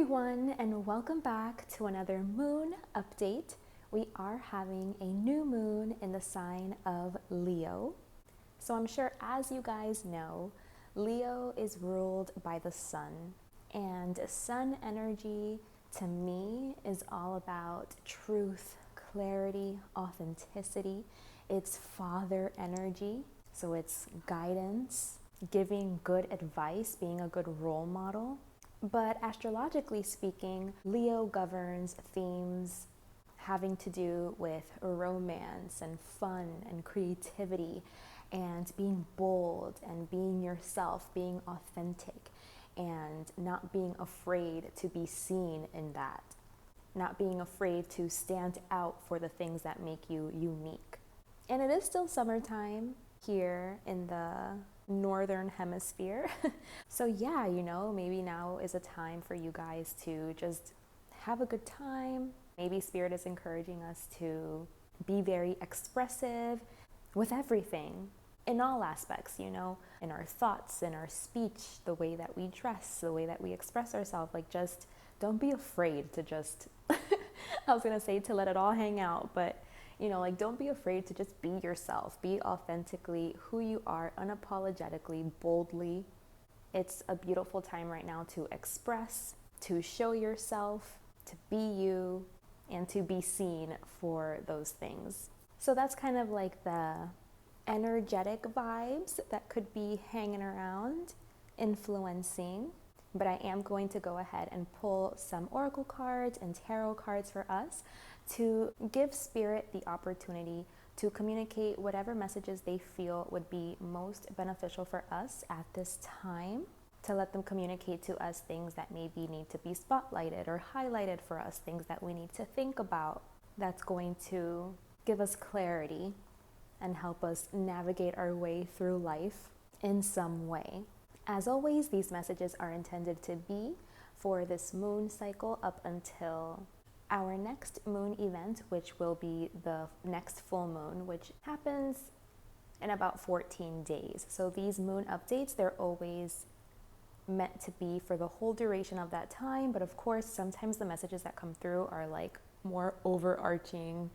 everyone, and welcome back to another moon update. We are having a new moon in the sign of Leo. So I'm sure, as you guys know, Leo is ruled by the sun, and sun energy to me is all about truth, clarity, authenticity. It's father energy, so it's guidance, giving good advice, being a good role model. But astrologically speaking, Leo governs themes having to do with romance and fun and creativity and being bold and being yourself, being authentic, and not being afraid to be seen in that, not being afraid to stand out for the things that make you unique. And it is still summertime here in the northern hemisphere. So yeah, maybe now is a time for you guys to just have a good time. Maybe Spirit is encouraging us to be very expressive with everything, in all aspects, in our thoughts, in our speech, the way that we dress, the way that we express ourselves. Like, just don't be afraid to just I was gonna say to let it all hang out, but don't be afraid to just be yourself, be authentically who you are, unapologetically, boldly. It's a beautiful time right now to express, to show yourself, to be you, and to be seen for those things. So that's kind of like the energetic vibes that could be hanging around, influencing. But I am going to go ahead and pull some oracle cards and tarot cards for us to give Spirit the opportunity to communicate whatever messages they feel would be most beneficial for us at this time, to let them communicate to us things that maybe need to be spotlighted or highlighted for us, things that we need to think about that's going to give us clarity and help us navigate our way through life in some way. As always, these messages are intended to be for this moon cycle up until our next moon event, which will be the next full moon, which happens in about 14 days. So these moon updates, they're always meant to be for the whole duration of that time. But of course, sometimes the messages that come through are like more overarching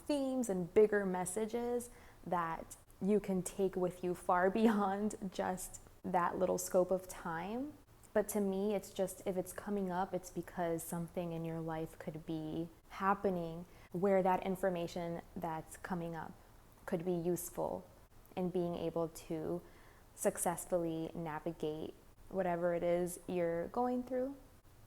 themes and bigger messages that you can take with you far beyond just that little scope of time. But to me, it's just, if it's coming up, it's because something in your life could be happening where that information that's coming up could be useful in being able to successfully navigate whatever it is you're going through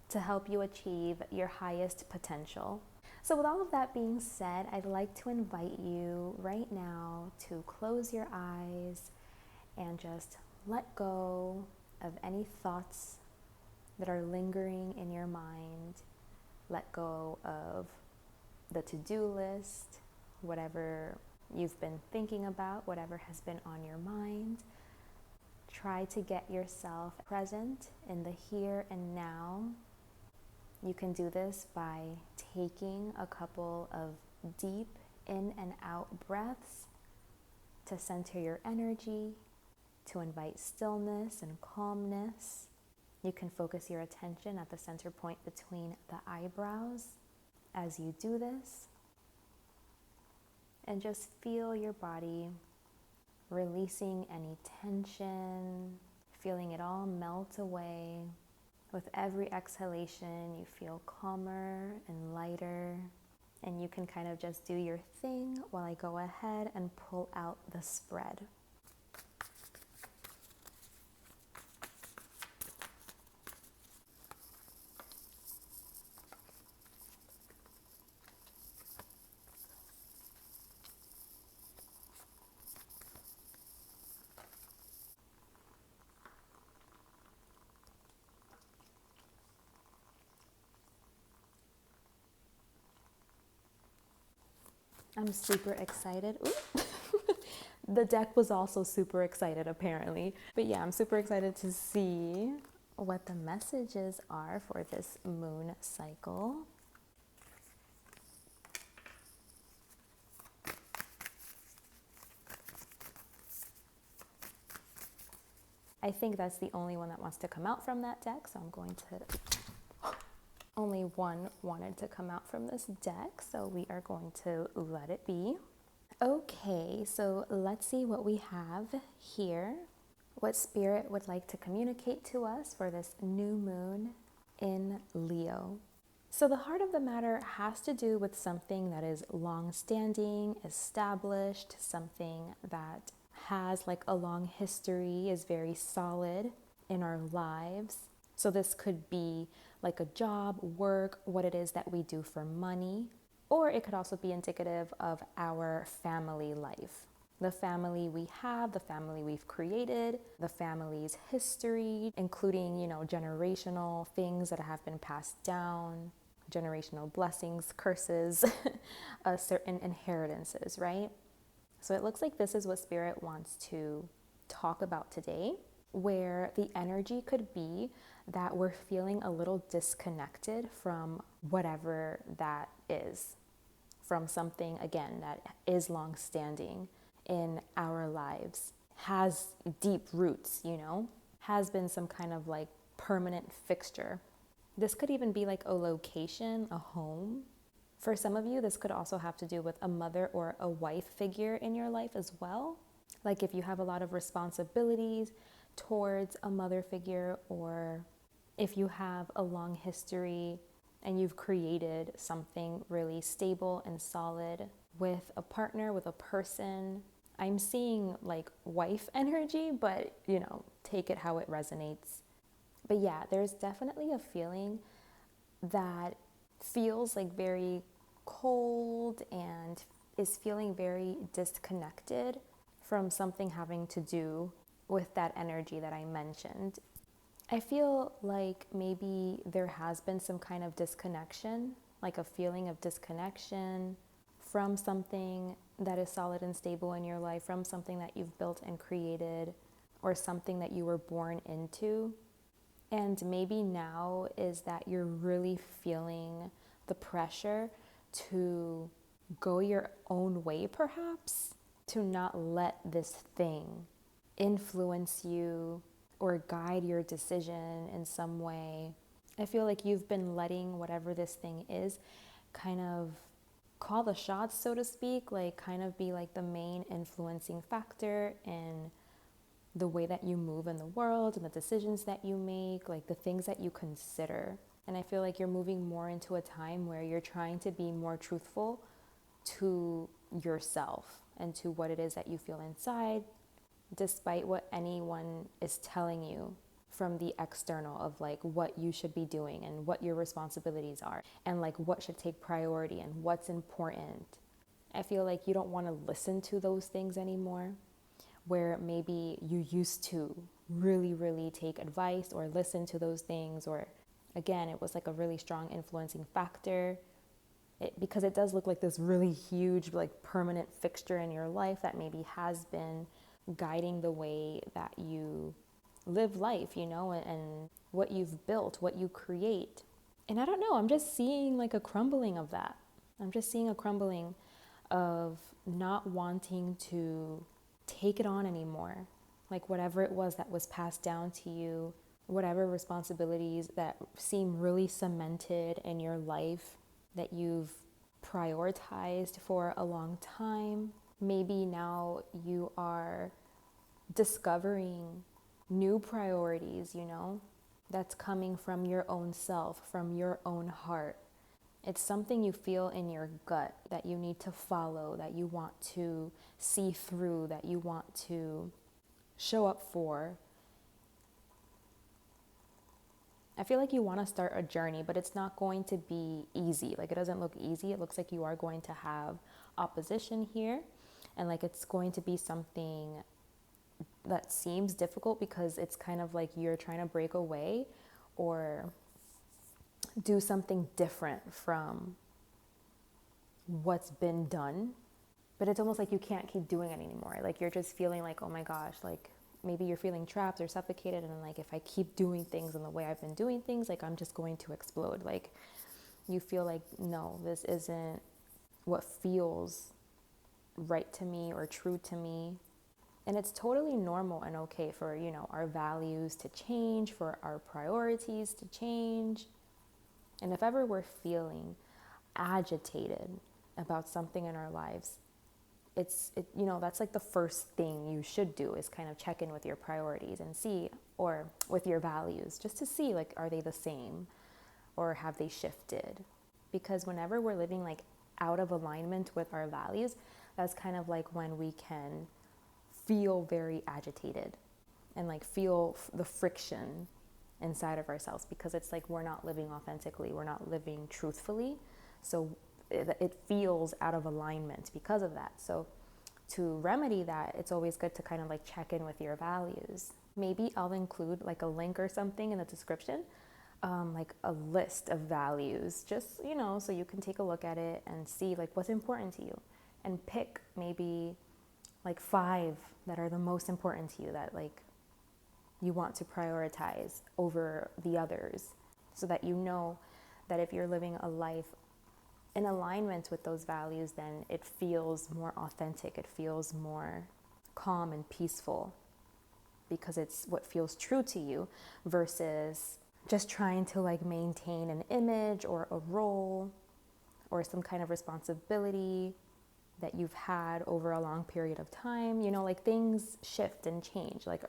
to help you achieve your highest potential. So with all of that being said, I'd like to invite you right now to close your eyes and just let go of any thoughts that are lingering in your mind. Let go of the to-do list, whatever you've been thinking about, whatever has been on your mind. Try to get yourself present in the here and now. You can do this by taking a couple of deep in and out breaths to center your energy, to invite stillness and calmness. You can focus your attention at the center point between the eyebrows as you do this. And just feel your body releasing any tension, feeling it all melt away. With every exhalation, you feel calmer and lighter. And you can kind of just do your thing while I go ahead and pull out the spread. I'm super excited. The deck was also super excited, apparently. But yeah, I'm super excited to see what the messages are for this moon cycle. I think that's the only one that wants to come out from that deck, so I'm going to Only one wanted to come out from this deck, so we are going to let it be. Okay, so let's see what we have here. What Spirit would like to communicate to us for this new moon in Leo. So the heart of the matter has to do with something that is long-standing, established, something that has like a long history, is very solid in our lives. So this could be like a job, work, what it is that we do for money, or it could also be indicative of our family life. The family we have, the family we've created, the family's history, including, generational things that have been passed down, generational blessings, curses, certain inheritances, right? So it looks like this is what Spirit wants to talk about today, where the energy could be that we're feeling a little disconnected from whatever that is, from something, again, that is long-standing in our lives, has deep roots, has been some kind of like permanent fixture. This could even be like a location, a home. For some of you, this could also have to do with a mother or a wife figure in your life as well. Like if you have a lot of responsibilities towards a mother figure, or if you have a long history and you've created something really stable and solid with a partner, with a person. I'm seeing like wife energy, but take it how it resonates. But yeah, there's definitely a feeling that feels like very cold and is feeling very disconnected from something having to do with that energy that I mentioned. I feel like maybe there has been some kind of disconnection, like a feeling of disconnection from something that is solid and stable in your life, from something that you've built and created, or something that you were born into. And maybe now is that you're really feeling the pressure to go your own way, perhaps, to not let this thing influence you or guide your decision in some way. I feel like you've been letting whatever this thing is kind of call the shots, so to speak, like kind of be like the main influencing factor in the way that you move in the world and the decisions that you make, like the things that you consider. And I feel like you're moving more into a time where you're trying to be more truthful to yourself and to what it is that you feel inside, despite what anyone is telling you from the external of like what you should be doing and what your responsibilities are and like what should take priority and what's important. I feel like you don't want to listen to those things anymore, where maybe you used to really, really take advice or listen to those things, or again, it was like a really strong influencing factor. Because it does look like this really huge, like permanent fixture in your life that maybe has been guiding the way that you live life, and what you've built, what you create. And I don't know, I'm just seeing like a crumbling of that. I'm just seeing a crumbling of not wanting to take it on anymore. Like whatever it was that was passed down to you, whatever responsibilities that seem really cemented in your life that you've prioritized for a long time. Maybe now you are discovering new priorities, that's coming from your own self, from your own heart. It's something you feel in your gut that you need to follow, that you want to see through, that you want to show up for. I feel like you want to start a journey, but it's not going to be easy. Like it doesn't look easy. It looks like you are going to have opposition here, and like it's going to be something that seems difficult because it's kind of like you're trying to break away or do something different from what's been done, but it's almost like you can't keep doing it anymore. Like you're just feeling like, oh my gosh, like maybe you're feeling trapped or suffocated, and like if I keep doing things in the way I've been doing things, like I'm just going to explode. Like you feel like, no, this isn't what feels right to me or true to me. And it's totally normal and okay for, our values to change, for our priorities to change. And if ever we're feeling agitated about something in our lives, that's like the first thing you should do is kind of check in with your priorities and see, or with your values, just to see, like, are they the same or have they shifted? Because whenever we're living like out of alignment with our values, that's kind of like when we can feel very agitated and like feel the friction inside of ourselves, because it's like we're not living authentically, we're not living truthfully. So it feels out of alignment because of that. So to remedy that, it's always good to kind of like check in with your values. Maybe I'll include like a link or something in the description, like a list of values, just, so you can take a look at it and see like what's important to you, and pick maybe like 5 that are the most important to you, that like you want to prioritize over the others, so that you know that if you're living a life in alignment with those values, then it feels more authentic, it feels more calm and peaceful, because it's what feels true to you, versus just trying to like maintain an image or a role or some kind of responsibility that you've had over a long period of time. Like things shift and change. Like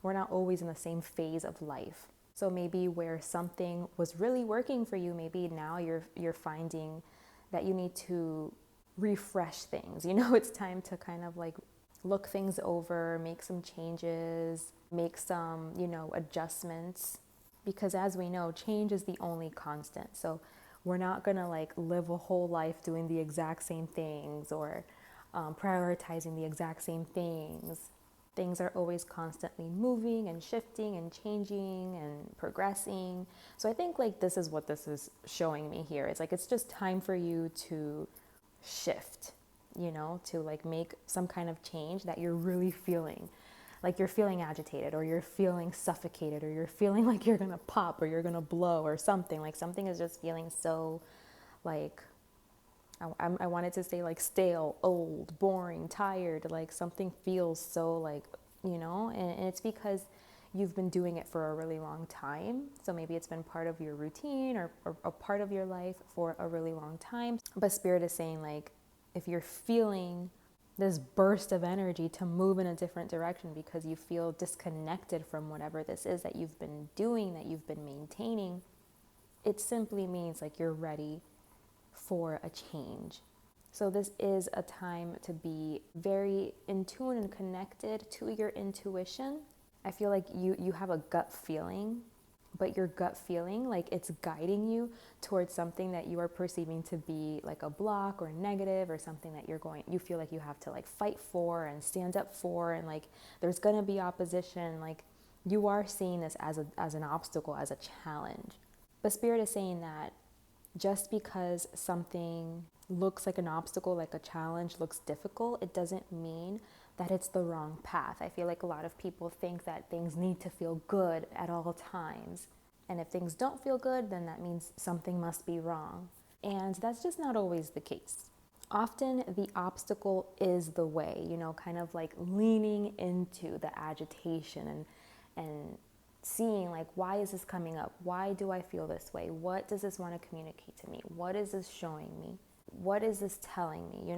we're not always in the same phase of life. So maybe where something was really working for you, maybe now you're finding that you need to refresh things. It's time to kind of like look things over, make some changes, make some, adjustments. Because as we know, change is the only constant. So we're not gonna like live a whole life doing the exact same things, or prioritizing the exact same things. Things are always constantly moving and shifting and changing and progressing. So I think like this is what this is showing me here. It's like it's just time for you to shift, to like make some kind of change that you're really feeling. Like you're feeling agitated, or you're feeling suffocated, or you're feeling like you're gonna pop, or you're gonna blow, or something. Like something is just feeling so like, I wanted to say like stale, old, boring, tired. Like something feels so like, and it's because you've been doing it for a really long time. So maybe it's been part of your routine, or a part of your life for a really long time. But Spirit is saying like, if you're feeling this burst of energy to move in a different direction because you feel disconnected from whatever this is that you've been doing, that you've been maintaining, it simply means like you're ready for a change. So this is a time to be very in tune and connected to your intuition. I feel like you have a gut feeling, but your gut feeling, like it's guiding you towards something that you are perceiving to be like a block or negative, or something that you feel like you have to like fight for and stand up for, and like there's going to be opposition. Like you are seeing this as an obstacle, as a challenge. But Spirit is saying that just because something looks like an obstacle, like a challenge, looks difficult, it doesn't mean that it's the wrong path. I feel like a lot of people think that things need to feel good at all times. And if things don't feel good, then that means something must be wrong. And that's just not always the case. Often the obstacle is the way, kind of like leaning into the agitation and seeing like, why is this coming up? Why do I feel this way? What does this want to communicate to me? What is this showing me? What is this telling me,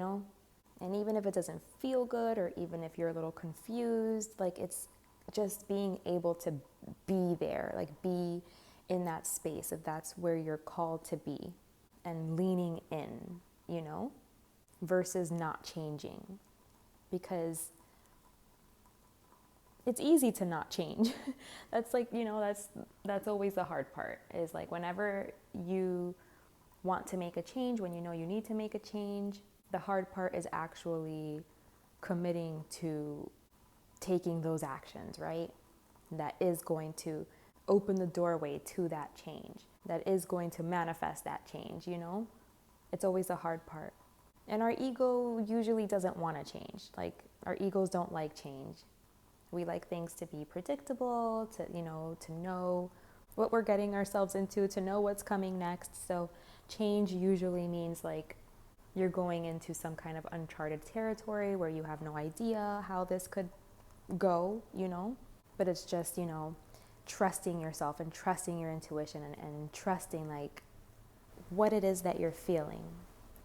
And even if it doesn't feel good, or even if you're a little confused, like it's just being able to be there, like be in that space, if that's where you're called to be, and leaning in, versus not changing. Because it's easy to not change. That's like, that's always the hard part, is like whenever you want to make a change, when you need to make a change, the hard part is actually committing to taking those actions, right? That is going to open the doorway to that change, that is going to manifest that change, It's always the hard part. And our ego usually doesn't want to change. Like our egos don't like change. We like things to be predictable, to know what we're getting ourselves into, to know what's coming next. So change usually means like you're going into some kind of uncharted territory where you have no idea how this could go, But it's just, trusting yourself and trusting your intuition, and trusting like what it is that you're feeling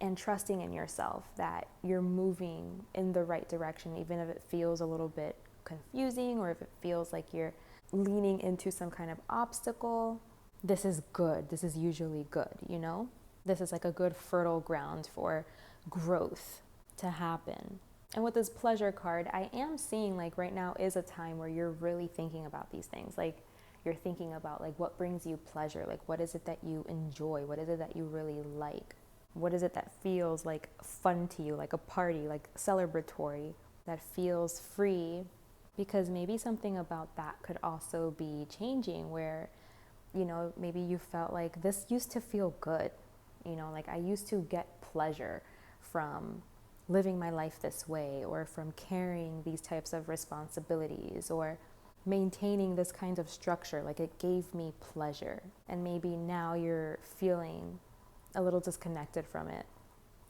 and trusting in yourself that you're moving in the right direction, even if it feels a little bit confusing or if it feels like you're leaning into some kind of obstacle. This is good. This is usually good, you know? This is like a good fertile ground for growth to happen. And with this pleasure card, I am seeing like right now is a time where you're really thinking about these things. Like you're thinking about like what brings you pleasure, like what is it that you enjoy, what is it that you really like, what is it that feels like fun to you, like a party, like celebratory, that feels free. Because maybe something about that could also be changing where, you know, maybe you felt like this used to feel good, you know, like I used to get pleasure from living my life this way, or from carrying these types of responsibilities, or maintaining this kind of structure, like it gave me pleasure. And maybe now you're feeling a little disconnected from it,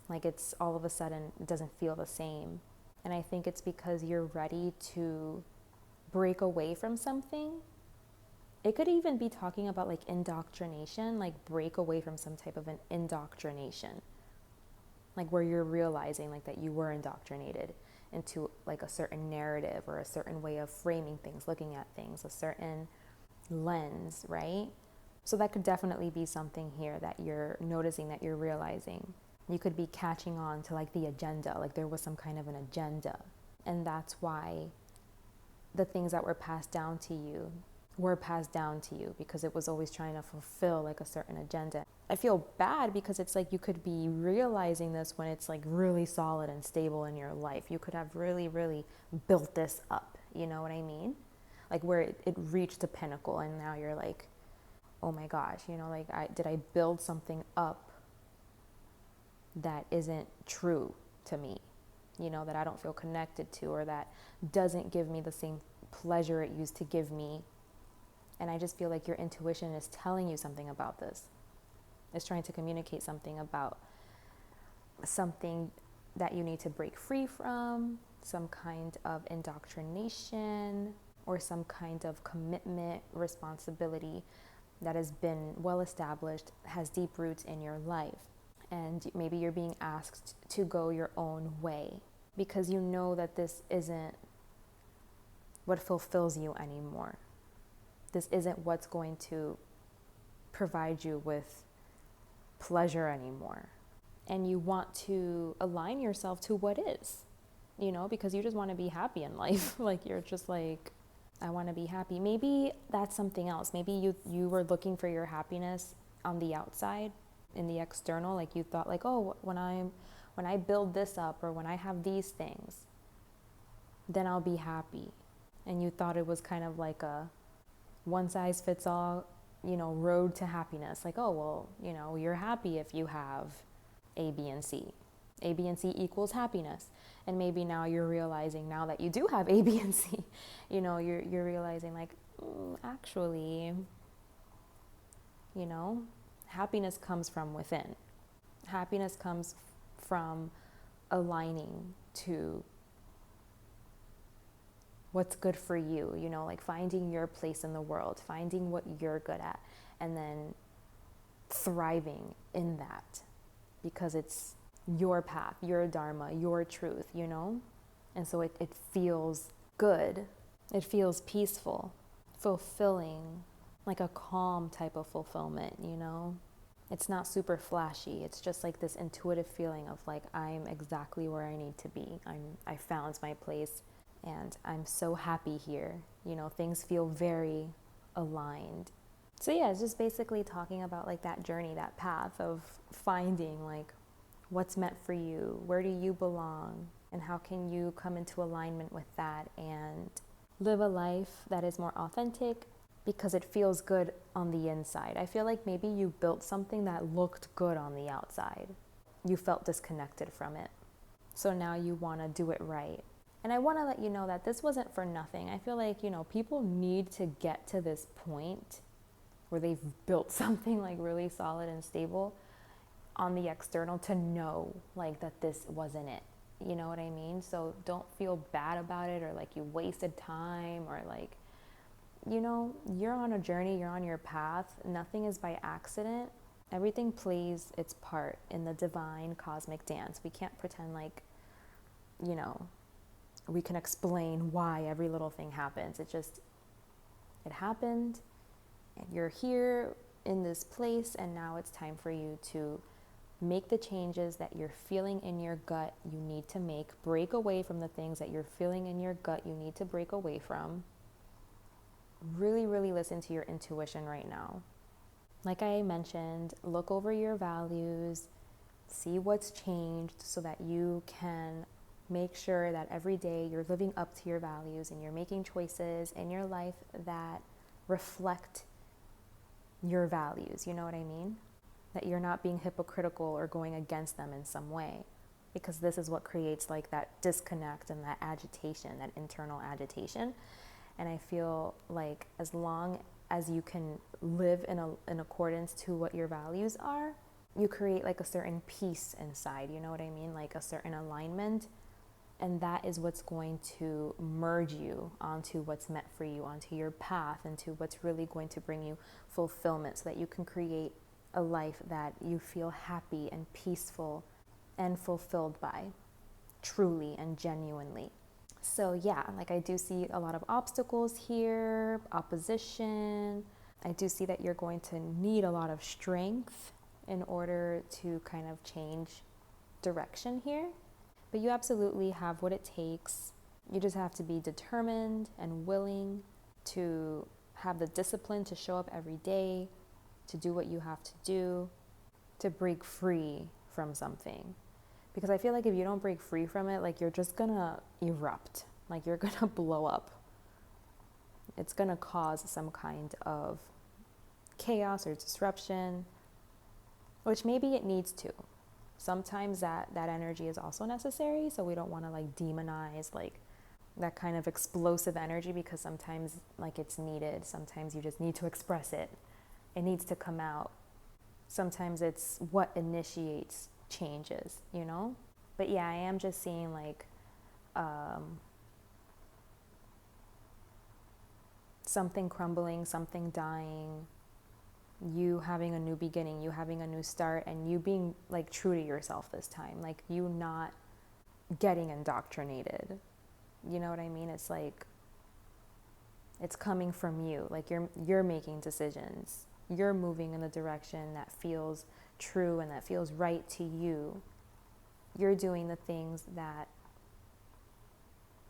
like it's all of a sudden it doesn't feel the same. And I think it's because you're ready to break away from something. It could even be talking about like indoctrination, like break away from some type of an indoctrination, like where you're realizing like that you were indoctrinated into like a certain narrative or a certain way of framing things, looking at things, a certain lens, right? So that could definitely be something here that you're noticing, that you're realizing. You could be catching on to like the agenda, like there was some kind of an agenda. And that's why the things that were passed down to you were passed down to you, because it was always trying to fulfill like a certain agenda. I feel bad because it's like you could be realizing this when it's like really solid and stable in your life. You could have really, really built this up, you know what I mean? Like where it reached a pinnacle and now you're like, oh my gosh, you know, like did I build something up that isn't true to me, you know, that I don't feel connected to, or that doesn't give me the same pleasure it used to give me. And I just feel like your intuition is telling you something about this. It's trying to communicate something about something that you need to break free from, some kind of indoctrination, or some kind of commitment, responsibility that has been well established, has deep roots in your life. And maybe you're being asked to go your own way because you know that this isn't what fulfills you anymore. This isn't what's going to provide you with pleasure anymore. And you want to align yourself to what is, you know, because you just want to be happy in life. Like you're just like, I want to be happy. Maybe that's something else. Maybe you were looking for your happiness on the outside, in the external. Like you thought like, oh, when I build this up, or when I have these things, then I'll be happy. And you thought it was kind of like a one size fits all, you know, road to happiness. Like, oh, well, you know, you're happy if you have A, B, and C. A, B, and C equals happiness. And maybe now you're realizing, now that you do have A, B, and C, you know, you're realizing like, actually, you know, happiness comes from within. Happiness comes from aligning to what's good for you, you know, like finding your place in the world, finding what you're good at, and then thriving in that because it's your path, your dharma, your truth, you know? And so it feels good. It feels peaceful, fulfilling, like a calm type of fulfillment, you know? It's not super flashy. It's just like this intuitive feeling of like, I'm exactly where I need to be. I found my place. And I'm so happy here. You know, things feel very aligned. So yeah, it's just basically talking about like that journey, that path of finding like what's meant for you, where do you belong, and how can you come into alignment with that and live a life that is more authentic because it feels good on the inside. I feel like maybe you built something that looked good on the outside. You felt disconnected from it. So now you want to do it right. And I want to let you know that this wasn't for nothing. I feel like, you know, people need to get to this point where they've built something like really solid and stable on the external to know like that this wasn't it. You know what I mean? So don't feel bad about it or like you wasted time or like, you know, you're on a journey, you're on your path. Nothing is by accident. Everything plays its part in the divine cosmic dance. We can't pretend like, you know, we can explain why every little thing happens. It happened, and you're here in this place, and now it's time for you to make the changes that you're feeling in your gut you need to make. Break away from the things that you're feeling in your gut you need to break away from. Really, really listen to your intuition right now. Like I mentioned, look over your values, see what's changed so that you can make sure that every day you're living up to your values and you're making choices in your life that reflect your values. You know what I mean? That you're not being hypocritical or going against them in some way, because this is what creates like that disconnect and that agitation, that internal agitation. And I feel like as long as you can live in accordance to what your values are, you create like a certain peace inside, you know what I mean? Like a certain alignment. And that is what's going to merge you onto what's meant for you, onto your path, into what's really going to bring you fulfillment, so that you can create a life that you feel happy and peaceful and fulfilled by, truly and genuinely. So yeah, like I do see a lot of obstacles here, opposition. I do see that you're going to need a lot of strength in order to kind of change direction here. But you absolutely have what it takes. You just have to be determined and willing to have the discipline to show up every day, to do what you have to do, to break free from something. Because I feel like if you don't break free from it, like you're just gonna erupt, like you're gonna blow up. It's gonna cause some kind of chaos or disruption, which maybe it needs to. Sometimes that energy is also necessary, so we don't want to like demonize like that kind of explosive energy, because sometimes like it's needed. Sometimes you just need to express it. It needs to come out. Sometimes it's what initiates changes, you know? But yeah, I am just seeing like something crumbling, something dying, you having a new beginning, you having a new start, and you being like true to yourself this time, like you not getting indoctrinated. You know what I mean? It's like it's coming from you. Like you're making decisions. You're moving in the direction that feels true and that feels right to you. You're doing the things that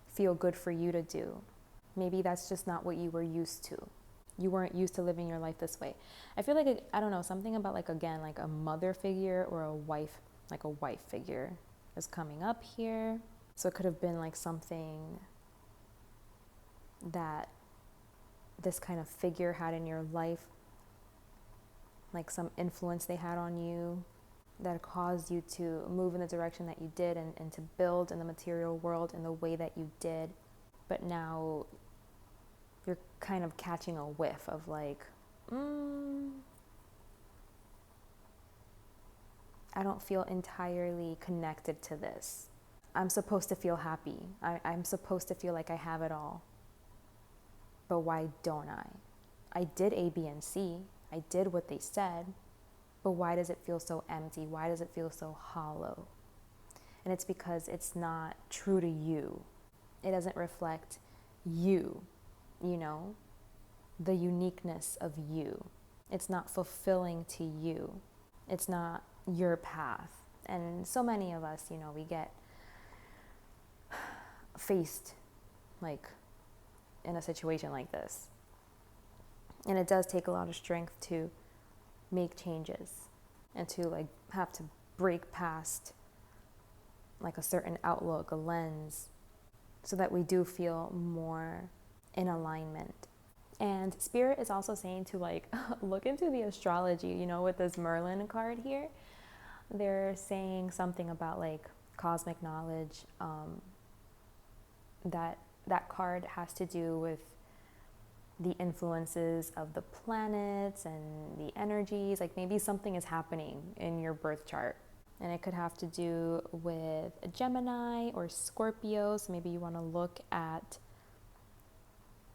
feel good for you to do. Maybe that's just not what you were used to. You weren't used to living your life this way. I feel like, I don't know, something about like, again, like a mother figure or a wife, like a wife figure is coming up here. So it could have been like something that this kind of figure had in your life, like some influence they had on you that caused you to move in the direction that you did, and to build in the material world in the way that you did. But now you're kind of catching a whiff of like, I don't feel entirely connected to this. I'm supposed to feel happy. I'm supposed to feel like I have it all. But why don't I? I did A, B, and C. I did what they said. But why does it feel so empty? Why does it feel so hollow? And it's because it's not true to you. It doesn't reflect you, you know, the uniqueness of you. It's not fulfilling to you. It's not your path. And so many of us, you know, we get faced like in a situation like this. And it does take a lot of strength to make changes and to like have to break past like a certain outlook, a lens, so that we do feel more in alignment. And Spirit is also saying to like look into the astrology, you know, with this Merlin card here. They're saying something about like cosmic knowledge. That card has to do with the influences of the planets and the energies. Like maybe something is happening in your birth chart, and it could have to do with a Gemini or Scorpio. So maybe you want to look at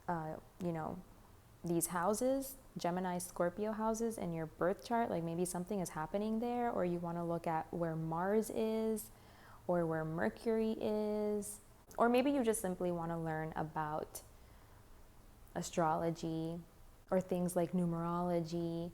you know, these houses Gemini, Scorpio houses in your birth chart, like maybe something is happening there, or you want to look at where Mars is or where Mercury is, or maybe you just simply want to learn about astrology or things like numerology,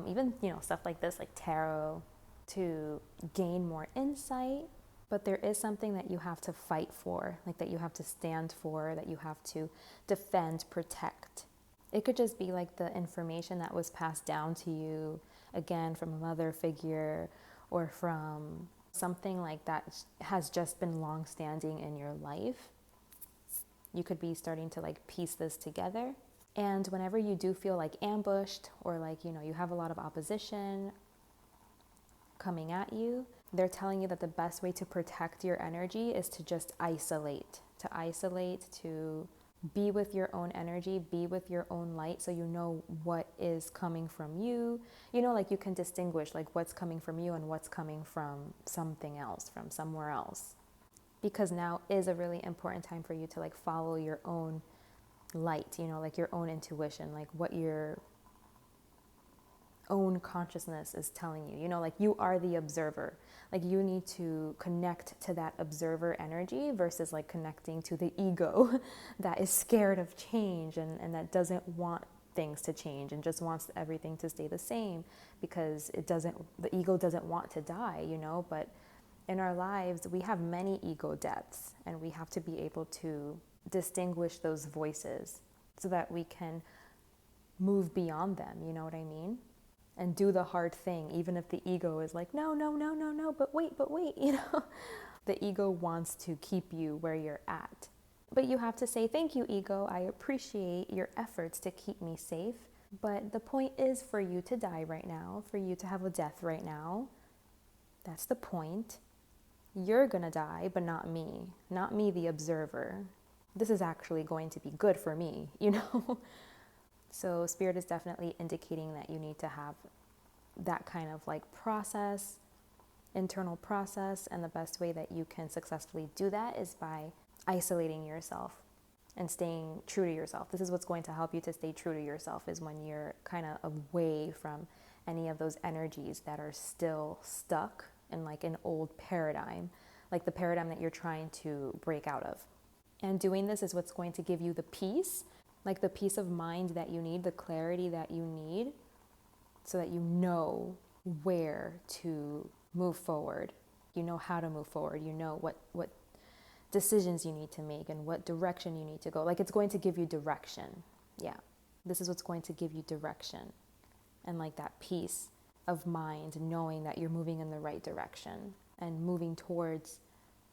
even, stuff like this, like tarot, to gain more insight. But there is something that you have to fight for, like that you have to stand for, that you have to defend, protect. It could just be like the information that was passed down to you, again, from a mother figure or from something like that has just been long-standing in your life. You could be starting to like piece this together. And whenever you do feel like ambushed or like, you have a lot of opposition coming at you, they're telling you that the best way to protect your energy is to just isolate, to be with your own energy, be with your own light, so you know what is coming from you. Like you can distinguish like what's coming from you and what's coming from something else, from somewhere else. Because now is a really important time for you to like follow your own light, like your own intuition, like what your own consciousness is telling you, like you are the observer. Like you need to connect to that observer energy versus like connecting to the ego that is scared of change and that doesn't want things to change and just wants everything to stay the same because the ego doesn't want to die, but in our lives, we have many ego deaths, and we have to be able to distinguish those voices so that we can move beyond them, you know what I mean? And do the hard thing, even if the ego is like, no, but wait, The ego wants to keep you where you're at. But you have to say, thank you, ego. I appreciate your efforts to keep me safe. But the point is for you to die right now, for you to have a death right now. That's the point. You're gonna die, but not me, the observer. This is actually going to be good for me, So Spirit is definitely indicating that you need to have that kind of like process, internal process, and the best way that you can successfully do that is by isolating yourself and staying true to yourself. This is what's going to help you to stay true to yourself, is when you're kind of away from any of those energies that are still stuck in like an old paradigm, like the paradigm that you're trying to break out of. And doing this is what's going to give you the peace, like the peace of mind that you need, the clarity that you need, so that you know where to move forward. You know how to move forward. You know what decisions you need to make and what direction you need to go. Like it's going to give you direction. Yeah, this is what's going to give you direction. And like that peace of mind, knowing that you're moving in the right direction and moving towards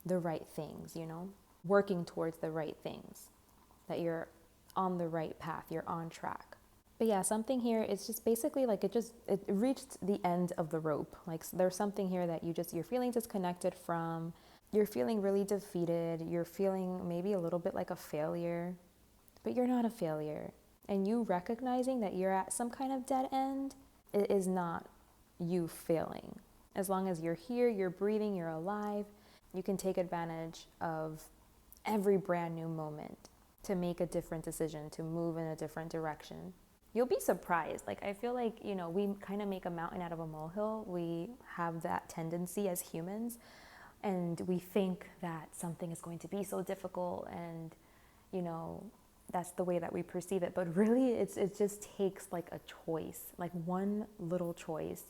the right things, working towards the right things, that you're on the right path, you're on track. But yeah, something here is just basically like it reached the end of the rope. Like there's something here that you're feeling disconnected from, you're feeling really defeated, you're feeling maybe a little bit like a failure, but you're not a failure. And you recognizing that you're at some kind of dead end, it is not you failing. As long as you're here, you're breathing, you're alive, you can take advantage of every brand new moment to make a different decision, to move in a different direction. You'll be surprised. Like I feel like, we kind of make a mountain out of a molehill. We have that tendency as humans, and we think that something is going to be so difficult and, that's the way that we perceive it. But really it just takes like a choice, like one little choice,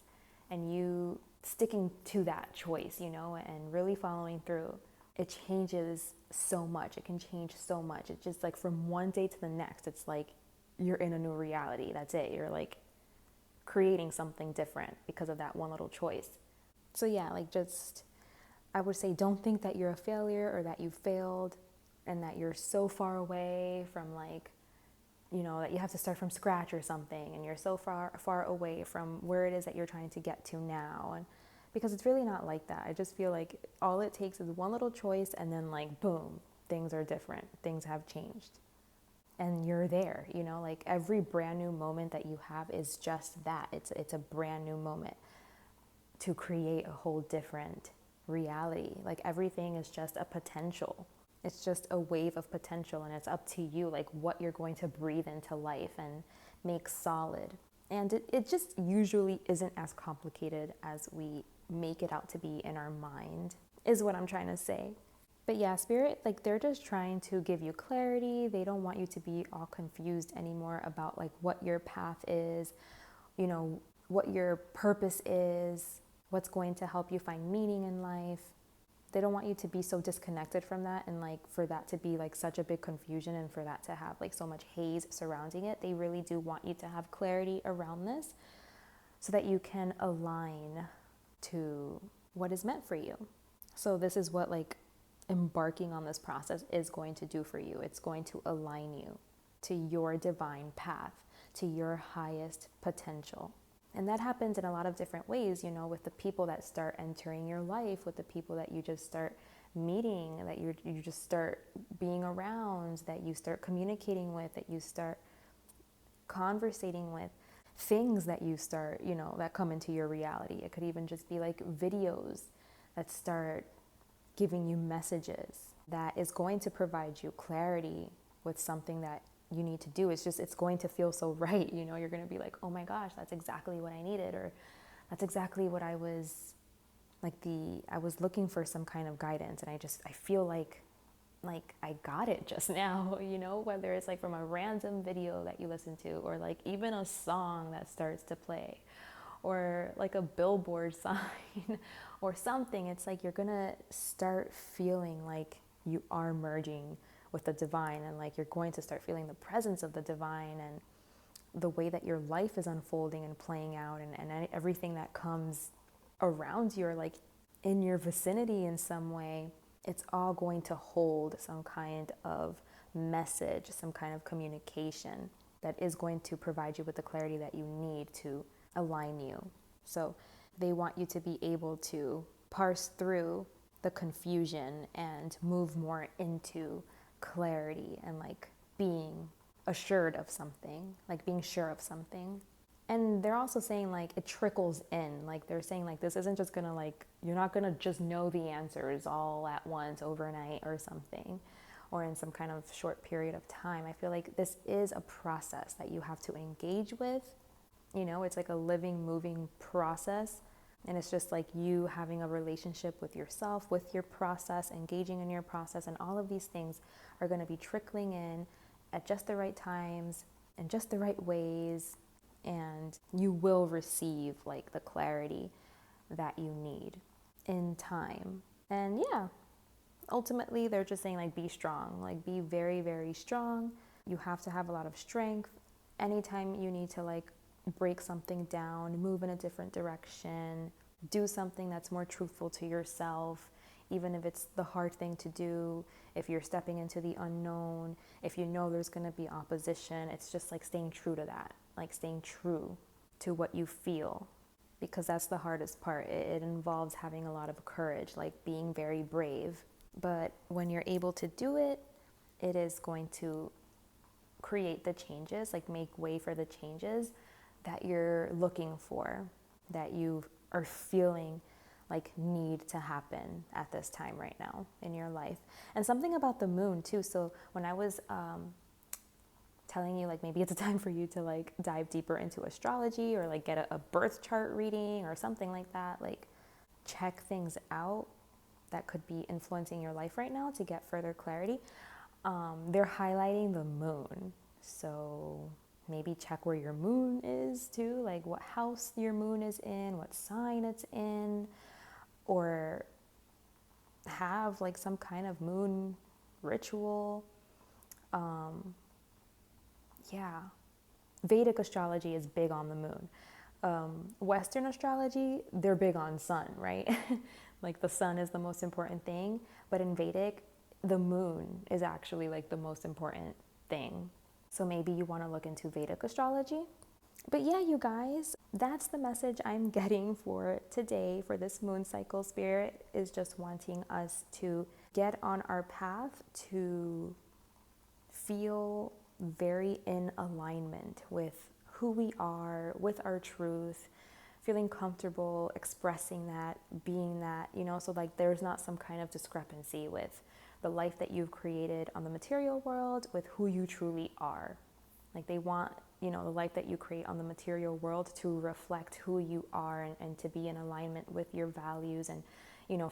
and you sticking to that choice, and really following through. It changes so much. It can change so much. It's just like from one day to the next, it's like you're in a new reality. That's it. You're like creating something different because of that one little choice. So yeah, like just, I would say don't think that you're a failure or that you failed and that you're so far away from like, that you have to start from scratch or something, and you're so far away from where it is that you're trying to get to now. And because it's really not like that. I just feel like all it takes is one little choice, and then like boom, things are different. Things have changed. And you're there, like every brand new moment that you have is just that. It's a brand new moment to create a whole different reality. Like everything is just a potential. It's just a wave of potential, and it's up to you, like what you're going to breathe into life and make solid. And it just usually isn't as complicated as we make it out to be in our mind, is what I'm trying to say. But yeah, Spirit, like they're just trying to give you clarity. They don't want you to be all confused anymore about like what your path is, you know, what your purpose is, what's going to help you find meaning in life. They don't want you to be so disconnected from that, and like for that to be like such a big confusion, and for that to have like so much haze surrounding it. They really do want you to have clarity around this so that you can align to what is meant for you. So this is what like embarking on this process is going to do for you. It's going to align you to your divine path, to your highest potential. And that happens in a lot of different ways, you know, with the people that start entering your life, with the people that you just start meeting, that you just start being around, that you start communicating with, that you start conversating with, things that you start, you know, that come into your reality. It could even just be like videos that start giving you messages that is going to provide you clarity with something that you need to do. It's going to feel so right. You know, you're going to be like, oh my gosh, that's exactly what I needed. Or that's exactly what I was I was looking for some kind of guidance. And I feel like I got it just now, you know, whether it's like from a random video that you listen to, or like even a song that starts to play, or like a billboard sign or something. It's like you're gonna start feeling like you are merging with the divine, and like you're going to start feeling the presence of the divine, and the way that your life is unfolding and playing out, and everything that comes around you, or like in your vicinity in some way. It's all going to hold some kind of message, some kind of communication that is going to provide you with the clarity that you need to align you. So they want you to be able to parse through the confusion and move more into clarity, and like being assured of something, like being sure of something. And they're also saying like it trickles in. Like they're saying like this isn't just gonna like, you're not gonna just know the answers all at once overnight or something, or in some kind of short period of time. I feel like this is a process that you have to engage with. You know, it's like a living, moving process. And it's just like you having a relationship with yourself, with your process, engaging in your process. And all of these things are going to be trickling in at just the right times, in just the right ways. And you will receive like the clarity that you need in time. And yeah, ultimately they're just saying like be strong, like be very, very strong. You have to have a lot of strength. Anytime you need to like break something down, move in a different direction, do something that's more truthful to yourself, even if it's the hard thing to do, if you're stepping into the unknown, if you know there's going to be opposition, it's just like staying true to that, like staying true to what you feel, because that's the hardest part. It involves having a lot of courage, like being very brave. But when you're able to do it, it is going to create the changes, like make way for the changes that you're looking for, that you are feeling like need to happen at this time right now in your life. And something about the moon too. So when I was telling you like maybe it's a time for you to like dive deeper into astrology, or like get a birth chart reading or something like that, like check things out that could be influencing your life right now to get further clarity. They're highlighting the moon. So maybe check where your moon is too, like what house your moon is in, what sign it's in, or have like some kind of moon ritual. Yeah, Vedic astrology is big on the moon. Western astrology, they're big on sun, right? Like the sun is the most important thing, but in Vedic, the moon is actually like the most important thing. So maybe you want to look into Vedic astrology. But yeah, you guys, that's the message I'm getting for today, for this moon cycle. Spirit is just wanting us to get on our path to feel very in alignment with who we are, with our truth, feeling comfortable expressing that, being that, you know, so like there's not some kind of discrepancy with the life that you've created on the material world with who you truly are. Like they want, the life that you create on the material world to reflect who you are, and to be in alignment with your values, and,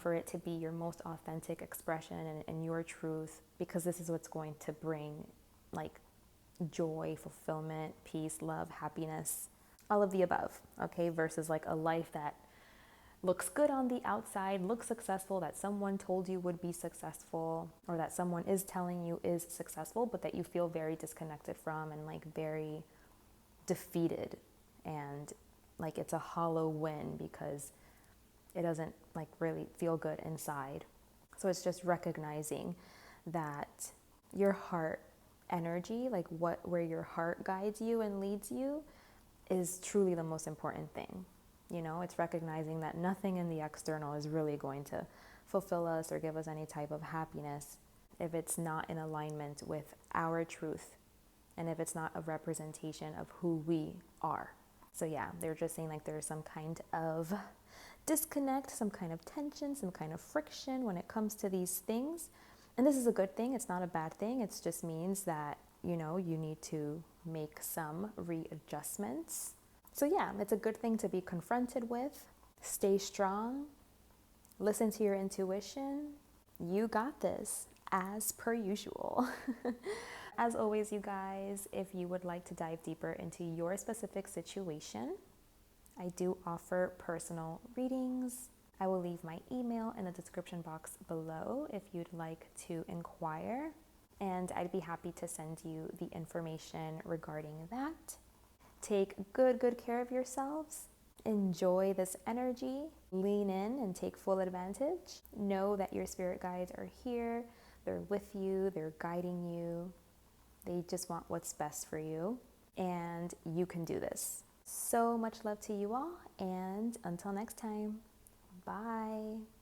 for it to be your most authentic expression and your truth, because this is what's going to bring like joy, fulfillment, peace, love, happiness, all of the above, okay? Versus like a life that looks good on the outside, looks successful, that someone told you would be successful, or that someone is telling you is successful, but that you feel very disconnected from, and like very defeated, and like it's a hollow win because it doesn't like really feel good inside. So it's just recognizing that your heart energy, like where your heart guides you and leads you, is truly the most important thing. It's recognizing that nothing in the external is really going to fulfill us or give us any type of happiness if it's not in alignment with our truth, and if it's not a representation of who we are. So yeah, they're just saying like there's some kind of disconnect, some kind of tension, some kind of friction when it comes to these things. And this is a good thing. It's not a bad thing. It just means that, you need to make some readjustments. So yeah, it's a good thing to be confronted with. Stay strong. Listen to your intuition. You got this, as per usual. As always, you guys, if you would like to dive deeper into your specific situation, I do offer personal readings. I will leave my email in the description box below if you'd like to inquire, and I'd be happy to send you the information regarding that. Take good care of yourselves. Enjoy this energy. Lean in and take full advantage. Know that your spirit guides are here. They're with you. They're guiding you. They just want what's best for you. And you can do this. So much love to you all. And until next time, bye.